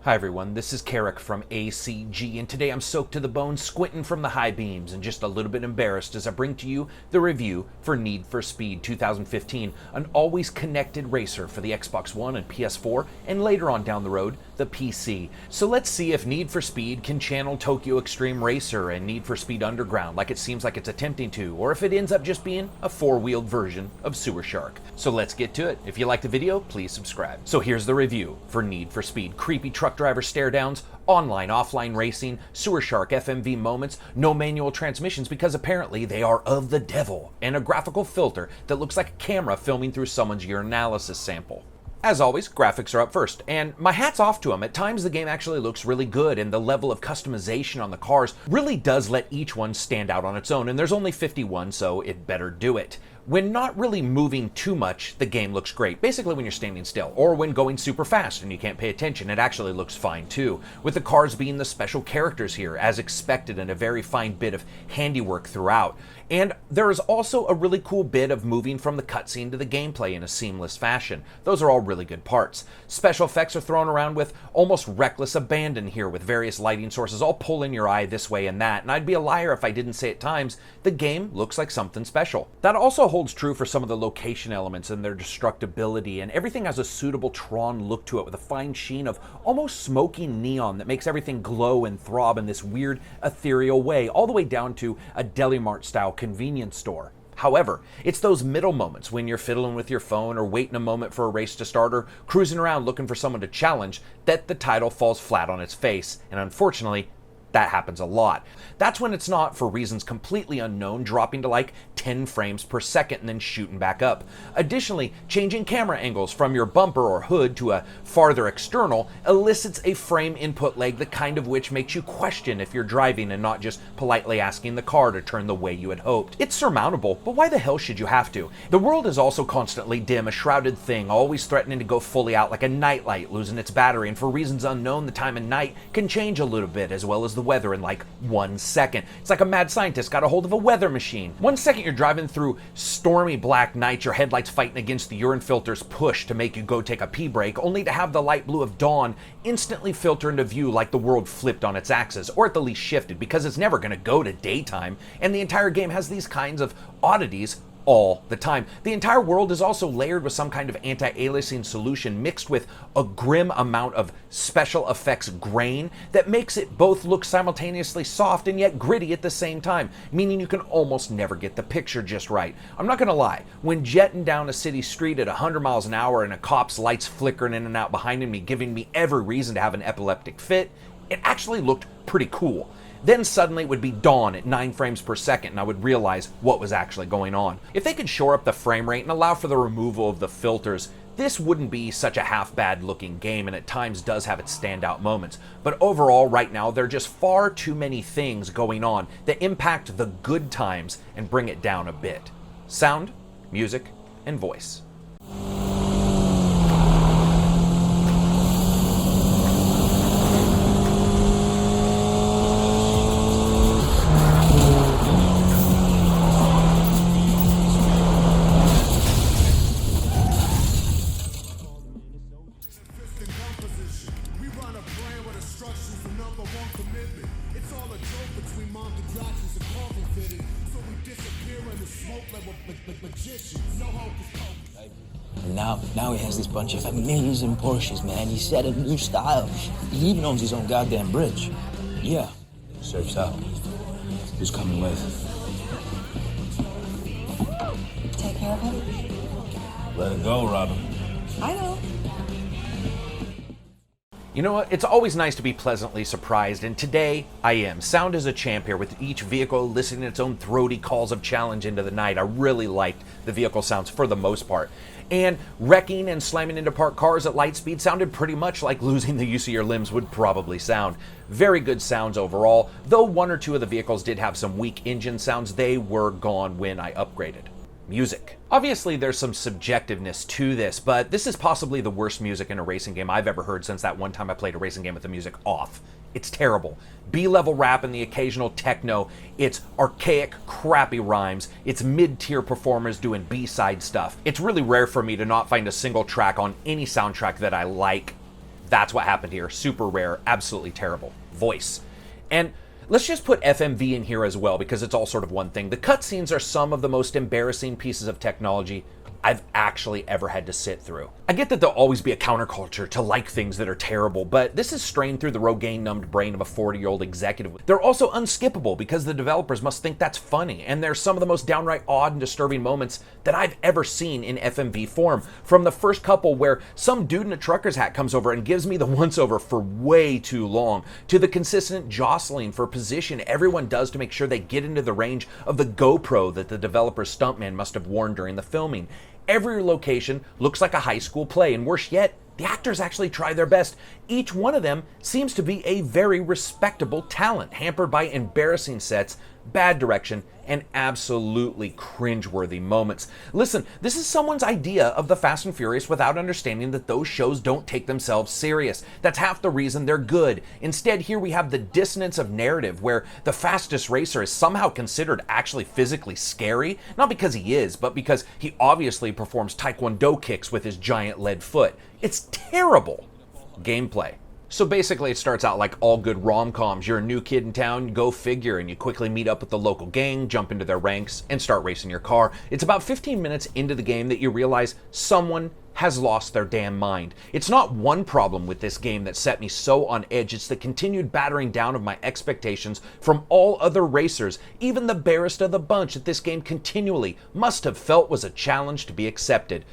Hi everyone, this is Karak from ACG, and today I'm soaked to the bone, squinting from the high beams, and just a little bit embarrassed as I bring to you the review for Need for Speed 2015, an always connected racer for the Xbox One and PS4, and later on down the road, the PC. So let's see if Need for Speed can channel Tokyo Extreme Racer and Need for Speed Underground like it seems like it's attempting to, or if it ends up just being a four-wheeled version of Sewer Shark. So let's get to it. If you like the video, please subscribe. So here's the review for Need for Speed. Creepy truck driver stare downs, online offline racing, Sewer Shark FMV moments, no manual transmissions because apparently they are of the devil, and a graphical filter that looks like a camera filming through someone's urinalysis sample. As always, graphics are up first, and my hat's off to them. At times the game actually looks really good, and the level of customization on the cars really does let each one stand out on its own, and there's only 51, so it better do it. When not really moving too much, the game looks great. Basically when you're standing still, or when going super fast and you can't pay attention, it actually looks fine too. With the cars being the special characters here, as expected, and a very fine bit of handiwork throughout. And there is also a really cool bit of moving from the cutscene to the gameplay in a seamless fashion. Those are all really good parts. Special effects are thrown around with almost reckless abandon here, with various lighting sources all pulling your eye this way and that, and I'd be a liar if I didn't say at times, the game looks like something special. That also holds true for some of the location elements and their destructibility, and everything has a suitable Tron look to it with a fine sheen of almost smoking neon that makes everything glow and throb in this weird ethereal way, all the way down to a Deli Mart style convenience store. However, it's those middle moments when you're fiddling with your phone or waiting a moment for a race to start or cruising around looking for someone to challenge that the title falls flat on its face, and unfortunately, that happens a lot. That's when it's not, for reasons completely unknown, dropping to like 10 frames per second and then shooting back up. Additionally, changing camera angles from your bumper or hood to a farther external elicits a frame input lag, the kind of which makes you question if you're driving and not just politely asking the car to turn the way you had hoped. It's surmountable, but why the hell should you have to? The world is also constantly dim, a shrouded thing, always threatening to go fully out like a nightlight losing its battery, and for reasons unknown, the time of night can change a little bit, as well as the weather in like 1 second. It's like a mad scientist got a hold of a weather machine. 1 second you're driving through stormy black night, your headlights fighting against the urine filter's push to make you go take a pee break, only to have the light blue of dawn instantly filter into view like the world flipped on its axis, or at the least shifted, because it's never going to go to daytime, and the entire game has these kinds of oddities all the time. The entire world is also layered with some kind of anti-aliasing solution mixed with a grim amount of special effects grain that makes it both look simultaneously soft and yet gritty at the same time, meaning you can almost never get the picture just right. I'm not gonna lie, when jetting down a city street at 100 miles an hour and a cop's lights flickering in and out behind me, giving me every reason to have an epileptic fit, it actually looked pretty cool. Then suddenly it would be dawn at 9 frames per second and I would realize what was actually going on. If they could shore up the frame rate and allow for the removal of the filters, this wouldn't be such a half-bad looking game, and at times does have its standout moments. But overall, right now, there are just far too many things going on that impact the good times and bring it down a bit. Sound, music, and voice. Now he has this bunch of amazing Porsches, man. He set a new style. He even owns his own goddamn bridge. Yeah, surf's out. Who's coming with? Take care of him? Let it go, Robin. I know. You know what? It's always nice to be pleasantly surprised, and today I am. Sound is a champ here, with each vehicle eliciting its own throaty calls of challenge into the night. I really liked the vehicle sounds for the most part. And wrecking and slamming into parked cars at light speed sounded pretty much like losing the use of your limbs would probably sound. Very good sounds overall, though one or two of the vehicles did have some weak engine sounds. They were gone when I upgraded. Music. Obviously there's some subjectiveness to this, but this is possibly the worst music in a racing game I've ever heard since that one time I played a racing game with the music off. It's terrible. B-level rap and the occasional techno. It's archaic, crappy rhymes. It's mid-tier performers doing B-side stuff. It's really rare for me to not find a single track on any soundtrack that I like. That's what happened here. Super rare, absolutely terrible. Voice. And let's just put FMV in here as well, because it's all sort of one thing. The cutscenes are some of the most embarrassing pieces of technology I've actually ever had to sit through. I get that there'll always be a counterculture to like things that are terrible, but this is strained through the Rogaine-numbed brain of a 40-year-old executive. They're also unskippable because the developers must think that's funny, and they're some of the most downright odd and disturbing moments that I've ever seen in FMV form. From the first couple where some dude in a trucker's hat comes over and gives me the once-over for way too long, to the consistent jostling for position everyone does to make sure they get into the range of the GoPro that the developer's stuntman must have worn during the filming. Every location looks like a high school play, and worse yet, the actors actually try their best. Each one of them seems to be a very respectable talent, hampered by embarrassing sets, bad direction, and absolutely cringeworthy moments. Listen, this is someone's idea of the Fast and Furious without understanding that those shows don't take themselves serious. That's half the reason they're good. Instead, here we have the dissonance of narrative where the fastest racer is somehow considered actually physically scary, not because he is, but because he obviously performs taekwondo kicks with his giant lead foot. It's terrible. Gameplay. So basically it starts out like all good rom-coms. You're a new kid in town, go figure, and you quickly meet up with the local gang, jump into their ranks, and start racing your car. It's about 15 minutes into the game that you realize someone has lost their damn mind. It's not one problem with this game that set me so on edge, it's the continued battering down of my expectations from all other racers, even the barest of the bunch that this game continually must have felt was a challenge to be accepted.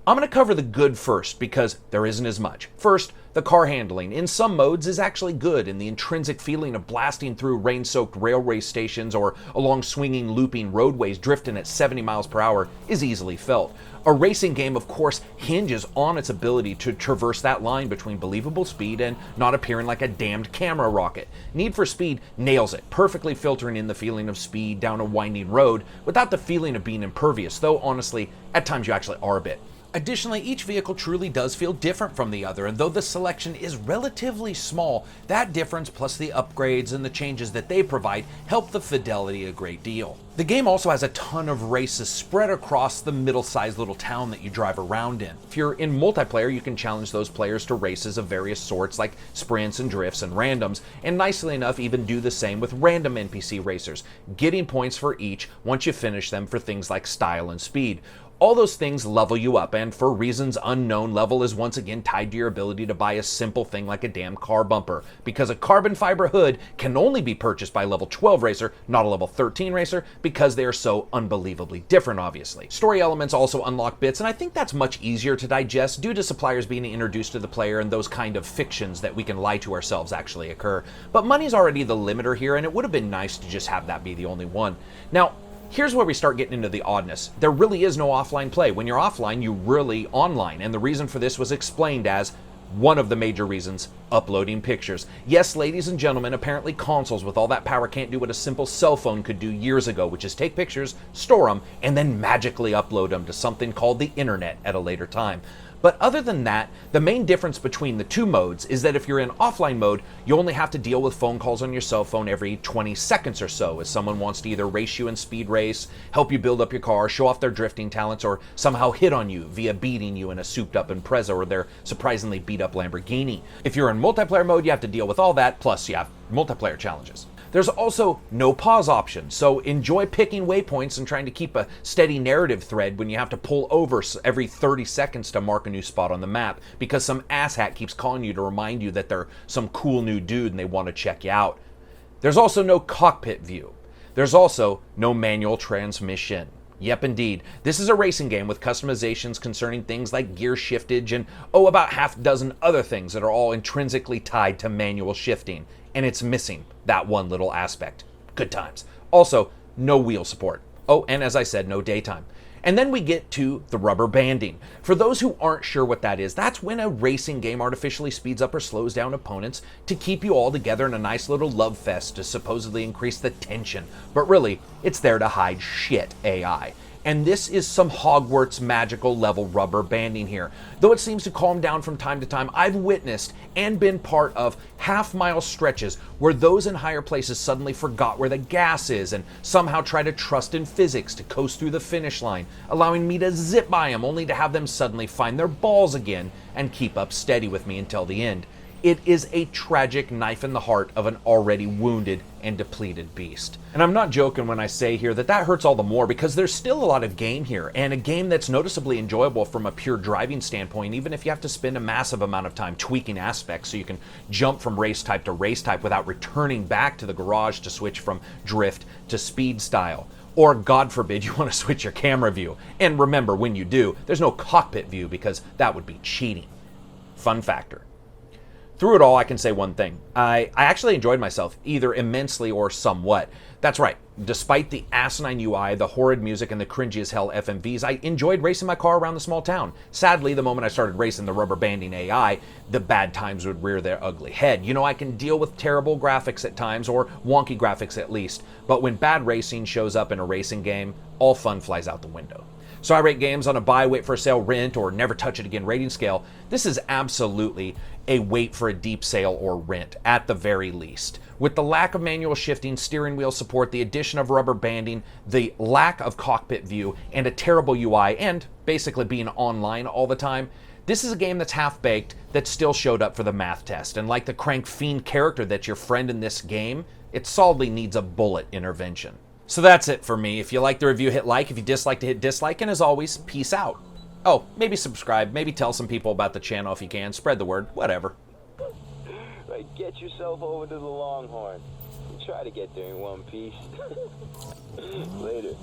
I'm going to cover the good first because there isn't as much. First, the car handling in some modes is actually good, and the intrinsic feeling of blasting through rain-soaked railway stations or along swinging, looping roadways drifting at 70 miles per hour is easily felt. A racing game, of course, hinges on its ability to traverse that line between believable speed and not appearing like a damned camera rocket. Need for Speed nails it, perfectly filtering in the feeling of speed down a winding road without the feeling of being impervious, though honestly, at times you actually are a bit. Additionally, each vehicle truly does feel different from the other, and though the selection is relatively small, that difference plus the upgrades and the changes that they provide help the fidelity a great deal. The game also has a ton of races spread across the middle-sized little town that you drive around in. If you're in multiplayer, you can challenge those players to races of various sorts like sprints and drifts and randoms, and nicely enough even do the same with random NPC racers, getting points for each once you finish them for things like style and speed. All those things level you up, and for reasons unknown, level is once again tied to your ability to buy a simple thing like a damn car bumper, because a carbon fiber hood can only be purchased by a level 12 racer, not a level 13 racer, because they are so unbelievably different, obviously. Story elements also unlock bits, and I think that's much easier to digest due to suppliers being introduced to the player and those kind of fictions that we can lie to ourselves actually occur. But money's already the limiter here, and it would have been nice to just have that be the only one. Now, here's where we start getting into the oddness. There really is no offline play. When you're offline, you're really online, and the reason for this was explained as one of the major reasons, uploading pictures. Yes, ladies and gentlemen, apparently consoles with all that power can't do what a simple cell phone could do years ago, which is take pictures, store them, and then magically upload them to something called the internet at a later time. But other than that, the main difference between the two modes is that if you're in offline mode, you only have to deal with phone calls on your cell phone every 20 seconds or so as someone wants to either race you in speed race, help you build up your car, show off their drifting talents, or somehow hit on you via beating you in a souped up Impreza or their surprisingly beat up Lamborghini. If you're in multiplayer mode, you have to deal with all that, plus you have multiplayer challenges. There's also no pause option, so enjoy picking waypoints and trying to keep a steady narrative thread when you have to pull over every 30 seconds to mark a new spot on the map, because some asshat keeps calling you to remind you that they're some cool new dude and they want to check you out. There's also no cockpit view. There's also no manual transmission. Yep, indeed. This is a racing game with customizations concerning things like gear shiftage and, about half a dozen other things that are all intrinsically tied to manual shifting. And it's missing that one little aspect. Good times. Also, no wheel support. Oh, and as I said, no daytime. And then we get to the rubber banding. For those who aren't sure what that is, that's when a racing game artificially speeds up or slows down opponents to keep you all together in a nice little love fest to supposedly increase the tension. But really, it's there to hide shit AI. And this is some Hogwarts magical level rubber banding here. Though it seems to calm down from time to time, I've witnessed and been part of half-mile stretches where those in higher places suddenly forgot where the gas is and somehow try to trust in physics to coast through the finish line, allowing me to zip by them only to have them suddenly find their balls again and keep up steady with me until the end. It is a tragic knife in the heart of an already wounded and depleted beast. And I'm not joking when I say here that that hurts all the more, because there's still a lot of game here, and a game that's noticeably enjoyable from a pure driving standpoint, even if you have to spend a massive amount of time tweaking aspects so you can jump from race type to race type without returning back to the garage to switch from drift to speed style. Or, God forbid, you want to switch your camera view. And remember, when you do, there's no cockpit view because that would be cheating. Fun factor. Through it all, I can say one thing. I actually enjoyed myself, either immensely or somewhat. That's right. Despite the asinine UI, the horrid music, and the cringy as hell FMVs, I enjoyed racing my car around the small town. Sadly, the moment I started racing the rubber banding AI, the bad times would rear their ugly head. You know, I can deal with terrible graphics at times, or wonky graphics at least, but when bad racing shows up in a racing game, all fun flies out the window. So I rate games on a buy, wait for a sale, rent, or never touch it again rating scale. This is absolutely a wait for a deep sale or rent, at the very least. With the lack of manual shifting, steering wheel support, the addition of rubber banding, the lack of cockpit view, and a terrible UI, and basically being online all the time, this is a game that's half-baked that still showed up for the math test. And like the crank fiend character that's your friend in this game, it solidly needs a bullet intervention. So that's it for me. If you like the review, hit like. If you dislike, hit dislike. And as always, peace out. Oh, maybe subscribe. Maybe tell some people about the channel if you can. Spread the word. Whatever. Right, get yourself over to the Longhorn. And try to get there in one piece. Later.